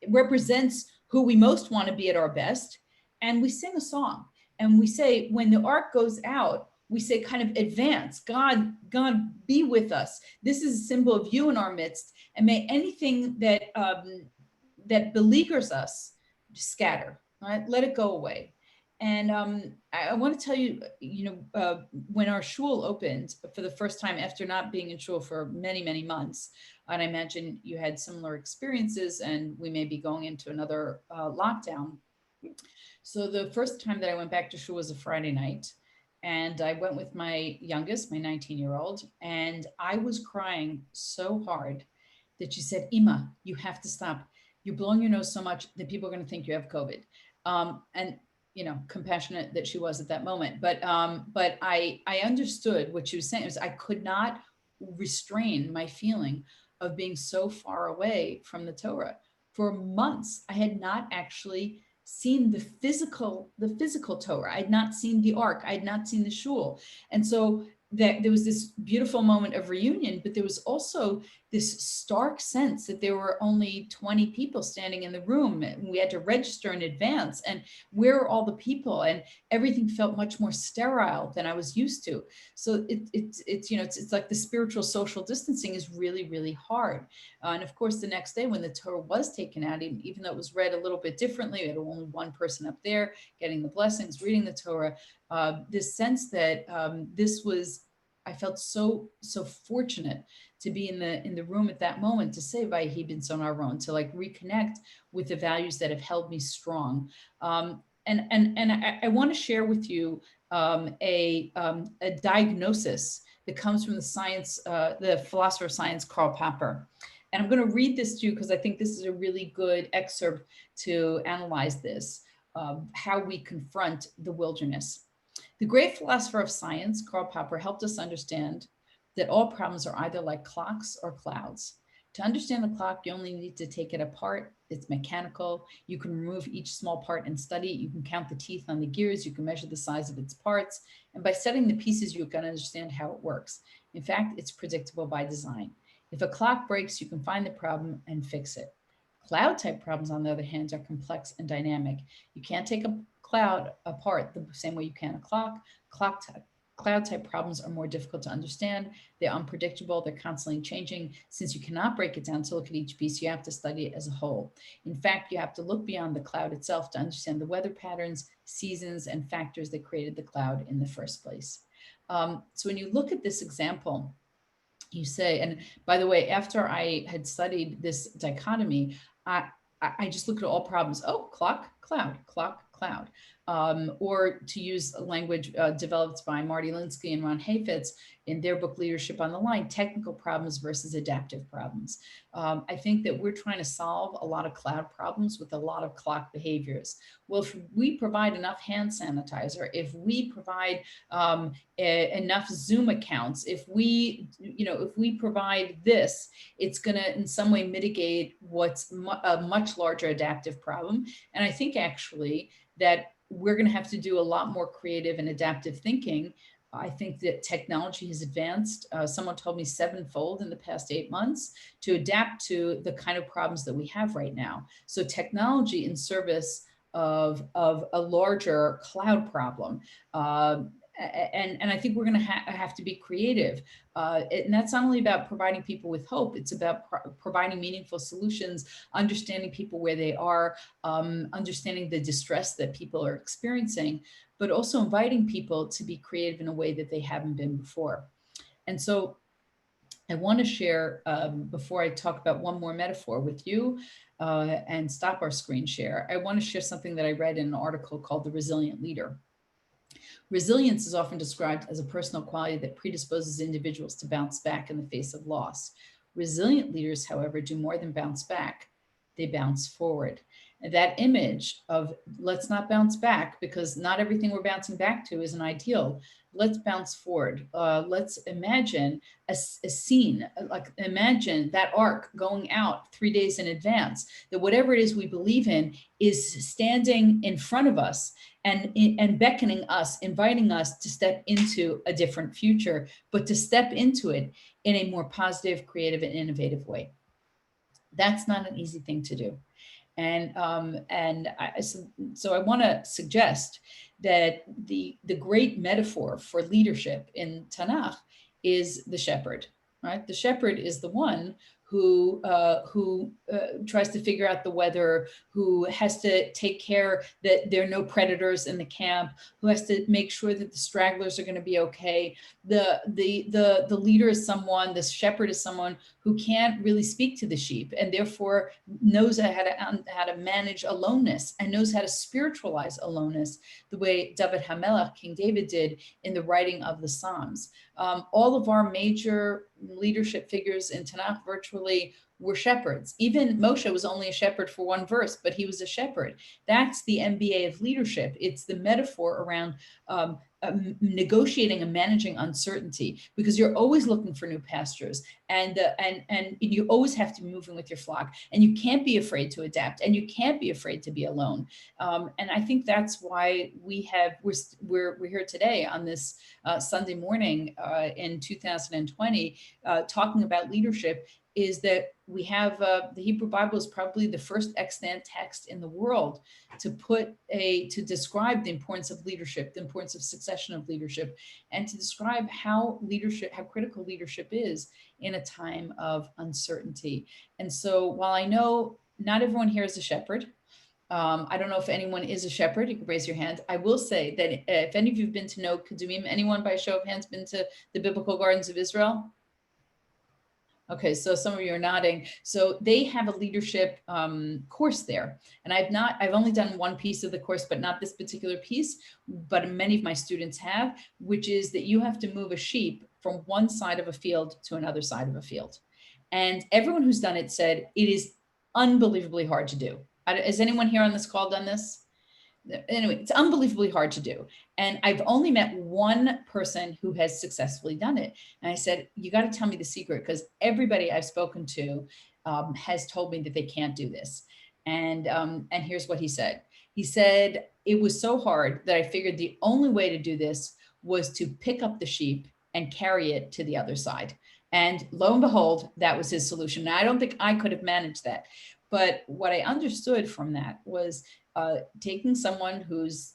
represents who we most want to be at our best. And we sing a song, and we say, when the ark goes out, we say, kind of advance. God, be with us. This is a symbol of you in our midst, and may anything that that beleaguers us scatter. Right? Let it go away. And I want to tell you, when our shul opened for the first time after not being in shul for many, many months, and I imagine you had similar experiences, and we may be going into another lockdown. So the first time that I went back to shul was a Friday night. And I went with my youngest, my 19-year-old, and I was crying so hard that she said, Ima, you have to stop. You're blowing your nose so much that people are going to think you have COVID. And you know, compassionate that she was at that moment. But I understood what she was saying. It was I could not restrain my feeling of being so far away from the Torah. For months, I had not actually seen the physical Torah. I had not seen the Ark. I had not seen the Shul. And so that there was this beautiful moment of reunion, but there was also this stark sense that there were only 20 people standing in the room, and we had to register in advance. And where are all the people? And everything felt much more sterile than I was used to. So it's like the spiritual social distancing is really, really hard. And of course, the next day when the Torah was taken out, even though it was read a little bit differently, we had only one person up there getting the blessings, reading the Torah, this sense that I felt so fortunate to be in the room at that moment to say Vayehi B'Tzon Aaron, to like reconnect with the values that have held me strong. And I want to share with you a diagnosis that comes from the philosopher of science, Karl Popper. And I'm going to read this to you because I think this is a really good excerpt to analyze this, how we confront the wilderness. The great philosopher of science, Karl Popper, helped us understand that all problems are either like clocks or clouds. To understand the clock, you only need to take it apart. It's mechanical. You can remove each small part and study it. You can count the teeth on the gears. You can measure the size of its parts. And by studying the pieces, you can understand how it works. In fact, it's predictable by design. If a clock breaks, you can find the problem and fix it. Cloud type problems, on the other hand, are complex and dynamic. You can't take a cloud apart the same way you can a clock. Cloud type problems are more difficult to understand. They're unpredictable. They're constantly changing. Since you cannot break it down to look at each piece, you have to study it as a whole. In fact, you have to look beyond the cloud itself to understand the weather patterns, seasons, and factors that created the cloud in the first place. So when you look at this example, you say, and by the way, after I had studied this dichotomy, I just looked at all problems. Oh, clock, cloud, clock, cloud. Or to use a language developed by Marty Linsky and Ron Hafetz in their book, Leadership on the Line, technical problems versus adaptive problems. I think that we're trying to solve a lot of cloud problems with a lot of clock behaviors. Well, if we provide enough hand sanitizer, if we provide enough Zoom accounts, if we provide this, it's going to in some way mitigate what's a much larger adaptive problem. And I think actually that we're going to have to do a lot more creative and adaptive thinking. I think that technology has advanced. Someone told me 7-fold in the past 8 months to adapt to the kind of problems that we have right now. So technology in service of a larger cloud problem. And I think we're going to have to be creative. And that's not only about providing people with hope, it's about providing meaningful solutions, understanding people where they are, understanding the distress that people are experiencing, but also inviting people to be creative in a way that they haven't been before. And so I want to share, before I talk about one more metaphor with you and stop our screen share, I want to share something that I read in an article called The Resilient Leader. Resilience is often described as a personal quality that predisposes individuals to bounce back in the face of loss. Resilient leaders, however, do more than bounce back. They bounce forward. And that image of let's not bounce back because not everything we're bouncing back to is an ideal. Let's bounce forward. Let's imagine a scene, like imagine that ark going out 3 days in advance, that whatever it is we believe in is standing in front of us and beckoning us, inviting us to step into a different future, but to step into it in a more positive, creative, and innovative way. That's not an easy thing to do. So I want to suggest that the great metaphor for leadership in Tanakh is the shepherd, right? The shepherd is the one who tries to figure out the weather, who has to take care that there are no predators in the camp, who has to make sure that the stragglers are going to be okay. The leader is someone, the shepherd is someone who can't really speak to the sheep, and therefore knows how to manage aloneness and knows how to spiritualize aloneness, the way David HaMelech, King David, did in the writing of the Psalms. All of our major leadership figures in Tanakh virtually were shepherds. Even Moshe was only a shepherd for one verse, but he was a shepherd. That's the MBA of leadership. It's the metaphor around negotiating and managing uncertainty, because you're always looking for new pastures, and you always have to be moving with your flock, and you can't be afraid to adapt, and you can't be afraid to be alone. And I think that's why we're here today on this Sunday morning in 2020, talking about leadership, is that we have the Hebrew Bible is probably the first extant text in the world to describe the importance of leadership, the importance of succession of leadership, and to describe how critical leadership is in a time of uncertainty. And so while I know not everyone here is a shepherd, I don't know if anyone is a shepherd. You can raise your hand. I will say that if any of you have been to know Kadumim, anyone by show of hands been to the Biblical Gardens of Israel? Okay, so some of you are nodding. So they have a leadership course there. And I've only done one piece of the course, but not this particular piece, but many of my students have, which is that you have to move a sheep from one side of a field to another side of a field. And everyone who's done it said it is unbelievably hard to do. Has anyone here on this call done this? Anyway, it's unbelievably hard to do. And I've only met one person who has successfully done it. And I said, you got to tell me the secret, because everybody I've spoken to has told me that they can't do this. And here's what he said. He said, it was so hard that I figured the only way to do this was to pick up the sheep and carry it to the other side. And lo and behold, that was his solution. Now, I don't think I could have managed that. But what I understood from that was taking someone who's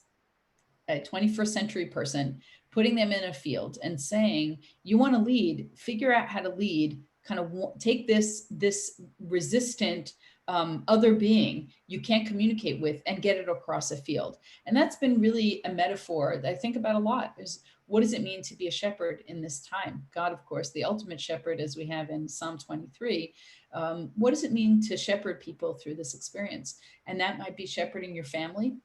a 21st century person, putting them in a field and saying, you want to lead, figure out how to lead, kind of take this resistant other being you can't communicate with and get it across a field. And that's been really a metaphor that I think about a lot, is what does it mean to be a shepherd in this time? God, of course, the ultimate shepherd, as we have in Psalm 23. What does it mean to shepherd people through this experience? And that might be shepherding your family.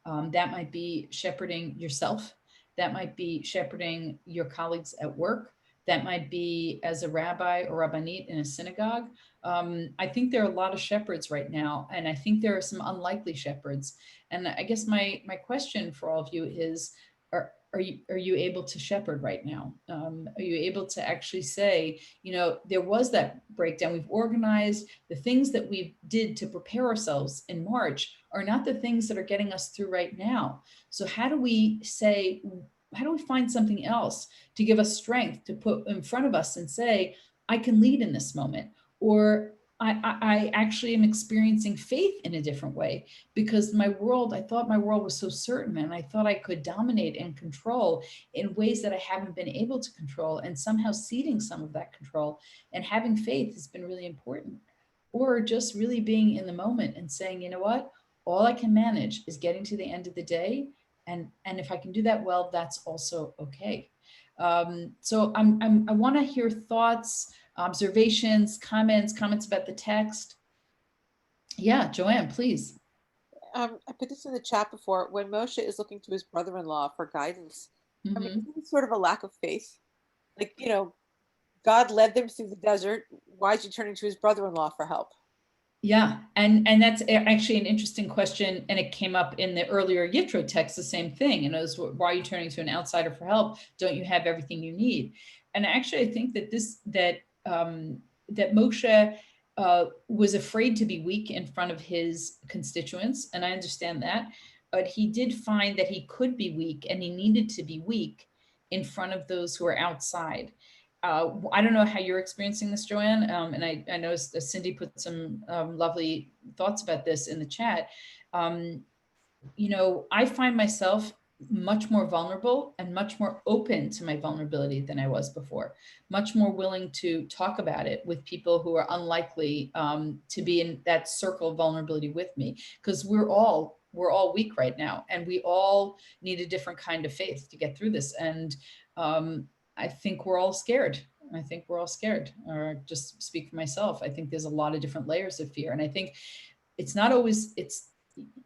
That might be shepherding yourself. That might be shepherding your colleagues at work. That might be as a rabbi or rabbanit in a synagogue. I think there are a lot of shepherds right now, and I think there are some unlikely shepherds. And I guess my question for all of you is, are you able to shepherd right now? Are you able to actually say, there was that breakdown. We've organized the things that we did to prepare ourselves in March are not the things that are getting us through right now. So how do we find something else to give us strength to put in front of us and say, I can lead in this moment, or I actually am experiencing faith in a different way, because I thought my world was so certain, and I thought I could dominate and control in ways that I haven't been able to control, and somehow ceding some of that control and having faith has been really important. Or just really being in the moment and saying, you know what, all I can manage is getting to the end of the day. And if I can do that well, that's also okay. So I want to hear thoughts, observations, comments about the text. Yeah, Joanne, please. I put this in the chat before. When Moshe is looking to his brother-in-law for guidance, I mean, isn't it sort of a lack of faith? Like, God led them through the desert. Why is he turning to his brother-in-law for help? Yeah, and that's actually an interesting question, and it came up in the earlier Yitro text, the same thing. And it was, why are you turning to an outsider for help? Don't you have everything you need? And actually, I think that that Moshe was afraid to be weak in front of his constituents, and I understand that. But he did find that he could be weak, and he needed to be weak in front of those who are outside. I don't know how you're experiencing this, Joanne, and I know Cindy put some lovely thoughts about this in the chat. I find myself much more vulnerable and much more open to my vulnerability than I was before, much more willing to talk about it with people who are unlikely to be in that circle of vulnerability with me, because we're all weak right now, and we all need a different kind of faith to get through this. And I think we're all scared. I think we're all scared, or just speak for myself. I think there's a lot of different layers of fear. And I think it's not always,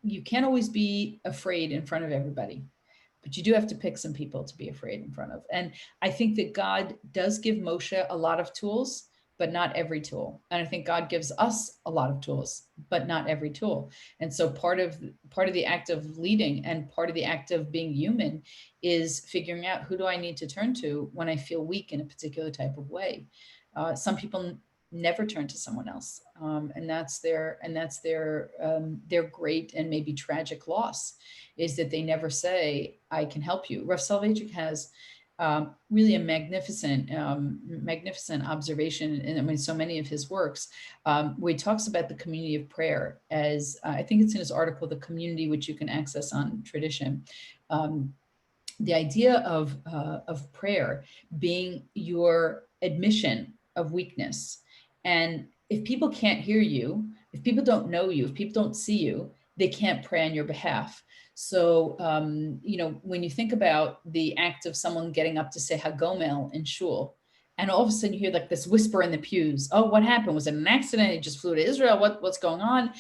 you can't always be afraid in front of everybody, but you do have to pick some people to be afraid in front of. And I think that God does give Moshe a lot of tools, but not every tool. And I think God gives us a lot of tools, but not every tool. And so part of the act of leading and part of the act of being human is figuring out, who do I need to turn to when I feel weak in a particular type of way? Some people never turn to someone else, and that's their great and maybe tragic loss, is that they never say, I can help you. Rav Soloveitchik has really a magnificent observation in so many of his works, where he talks about the community of prayer as, I think it's in his article, The Community, which you can access on Tradition. The idea of prayer being your admission of weakness. And if people can't hear you, if people don't know you, if people don't see you, they can't pray on your behalf. So, when you think about the act of someone getting up to say Hagomel in shul, and all of a sudden you hear like this whisper in the pews, oh, what happened? Was it an accident? He just flew to Israel. What's going on?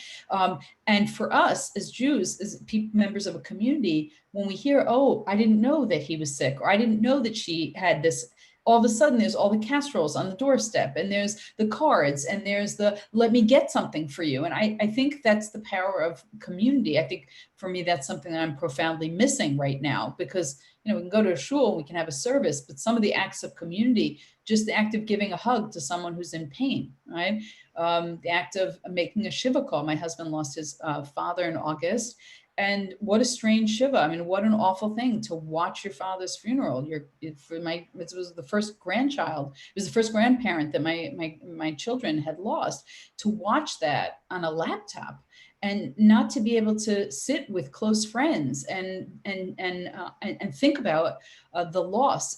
And for us as Jews, as members of a community, when we hear, oh, I didn't know that he was sick, or I didn't know that she had this, all of a sudden there's all the casseroles on the doorstep, and there's the cards, and there's the, let me get something for you. And I think that's the power of community. I think for me, that's something that I'm profoundly missing right now, because, we can go to a shul, we can have a service, but some of the acts of community, just the act of giving a hug to someone who's in pain, right? The act of making a shiva call. My husband lost his father in August. And what a strange shiva. I mean, what an awful thing to watch your father's funeral. It was the first grandchild. It was the first grandparent that my children had lost. To watch that on a laptop, and not to be able to sit with close friends and think about the loss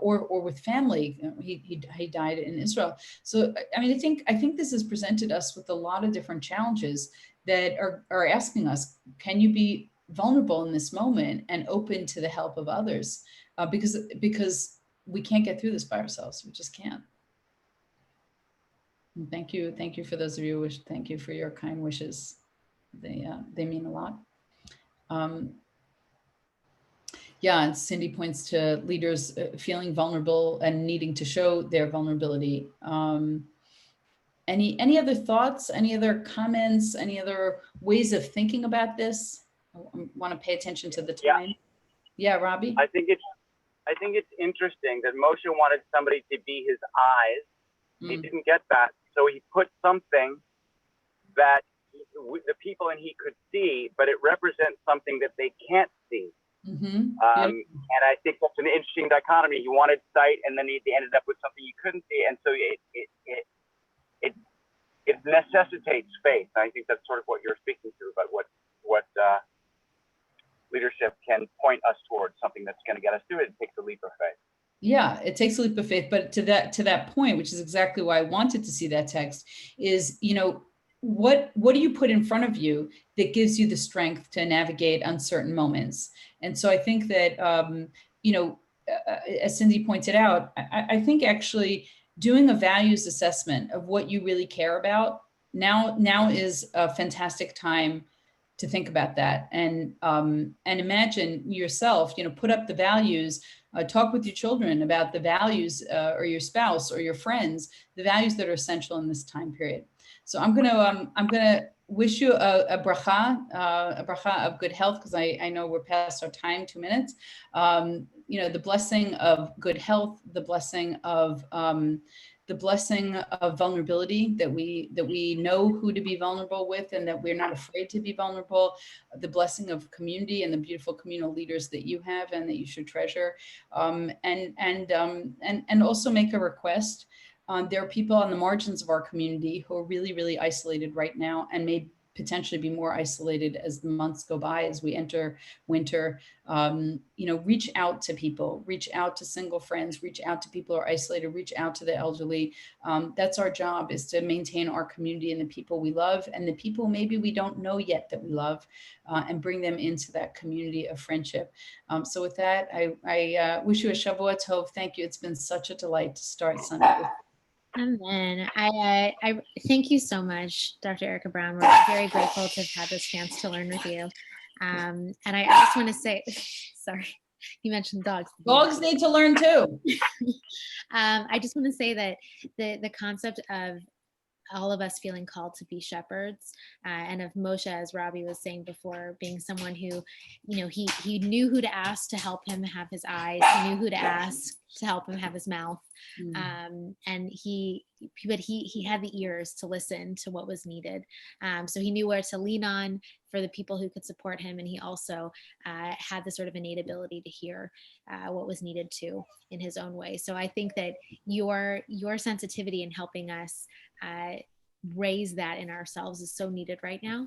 or with family. He died in Israel. So I mean, I think this has presented us with a lot of different challenges that are asking us, can you be vulnerable in this moment and open to the help of others? Because we can't get through this by ourselves. We just can't. And thank you for those of you thank you for your kind wishes. They mean a lot. Yeah, and Cindy points to leaders feeling vulnerable and needing to show their vulnerability. Any other thoughts, any other comments, any other ways of thinking about this? I want to pay attention to the time. Yeah, Robbie? I think it's interesting that Moshe wanted somebody to be his eyes. He didn't get that, so he put something that the people and he could see, but it represents something that they can't see. And I think that's an interesting dichotomy. He wanted sight, and then he ended up with something you couldn't see, and so it necessitates faith. I think that's sort of what you're speaking to, about what leadership can point us towards, something that's going to get us through it. It takes a leap of faith. Yeah, it takes a leap of faith. But to that point, which is exactly why I wanted to see that text, is, what do you put in front of you that gives you the strength to navigate uncertain moments? And so I think that, as Cindy pointed out, I think actually doing a values assessment of what you really care about now is a fantastic time to think about that, and imagine yourself, put up the values, talk with your children about the values, or your spouse or your friends, the values that are essential in this time period. So I'm gonna wish you a bracha of good health, because I know we're past our time, 2 minutes. The blessing of good health, the blessing of vulnerability, that we know who to be vulnerable with, and that we're not afraid to be vulnerable, the blessing of community and the beautiful communal leaders that you have and that you should treasure, and also make a request. There are people on the margins of our community who are really, really isolated right now and may potentially be more isolated as the months go by, as we enter winter. Reach out to people, reach out to single friends, reach out to people who are isolated, reach out to the elderly. That's our job, is to maintain our community and the people we love and the people maybe we don't know yet that we love, and bring them into that community of friendship. So with that, I wish you a Shavua Tov. Thank you. It's been such a delight to start Sunday with. Amen. I thank you so much, Dr. Erica Brown. We're very grateful to have had this chance to learn with you. And I just want to say, sorry, you mentioned dogs. Dogs need to learn too. I just want to say that the concept of all of us feeling called to be shepherds, and of Moshe, as Robbie was saying before, being someone who, he knew who to ask to help him have his eyes. He knew who to ask to help him have his mouth. And he had the ears to listen to what was needed. So he knew where to lean on for the people who could support him. And he also had the sort of innate ability to hear what was needed too in his own way. So I think that your sensitivity in helping us raise that in ourselves is so needed right now,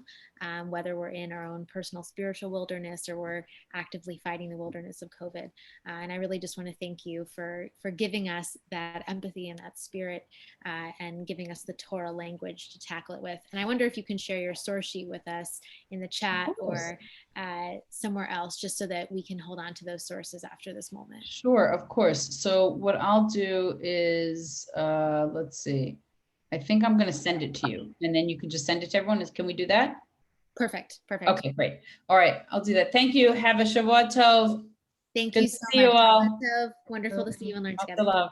whether we're in our own personal spiritual wilderness or we're actively fighting the wilderness of COVID. And I really just want to thank you for giving us that empathy and that spirit, and giving us the Torah language to tackle it with. And I wonder if you can share your source sheet with us in the chat or somewhere else, just so that we can hold on to those sources after this moment. Sure, of course. So what I'll do is, let's see. I think I'm going to send it to you, and then you can just send it to everyone. Can we do that? Perfect. Okay, great. All right, I'll do that. Thank you. Have a Shavua Tov. Thank Good you to so see much. you all. Wonderful to see you and learn Lots of together. love.